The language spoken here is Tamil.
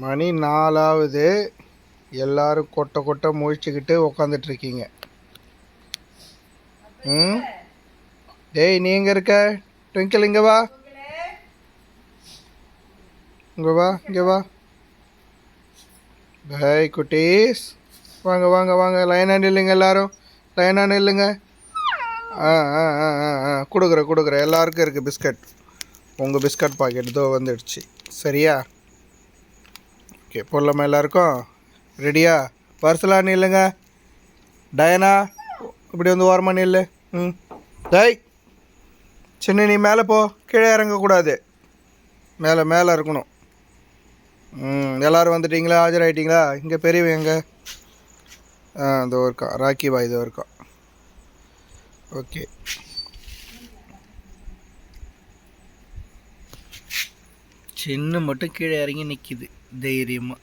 மணி 4 எல்லாரும் கொட்டை கொட்டை முழிச்சுக்கிட்டு உக்காந்துட்ருக்கீங்க. ம் டேய் நீ எங்கே இருக்க? ட்விங்கிள் இங்கே வா, இங்கே வா, இங்கே வா. ஹாய் குட்டீஸ், வாங்க வாங்க வாங்க, லைனாக நில்லுங்க, எல்லாரும் லைனாக நில்லுங்க. ஆ ஆ ஆ ஆ ஆ கொடுக்குறேன் எல்லாருக்கும் இருக்குது பிஸ்கட். உங்கள் பிஸ்கட் பாக்கெட் இதோ வந்துடுச்சு. சரியா? ஓகே, போடலாமா? எல்லாருக்கும் ரெடியா? வரிசலாக நில்லுங்க. டயனா இப்படி வந்து ஓரமாக நில்லு. ம் டேய் சின்ன நீ மேலே போ, கீழே இறங்கக்கூடாது, மேலே மேலே இருக்கணும். எல்லோரும் வந்துட்டிங்களா? ஆஜராகிட்டிங்களா? இங்கே பெரியவங்க எங்கே? இதோ இருக்கான், ராக்கி பாய் இதோ இருக்கான். ஓகே, சின்ன மட்டும் கீழே இறங்கி நிற்கிது தைரியமாக.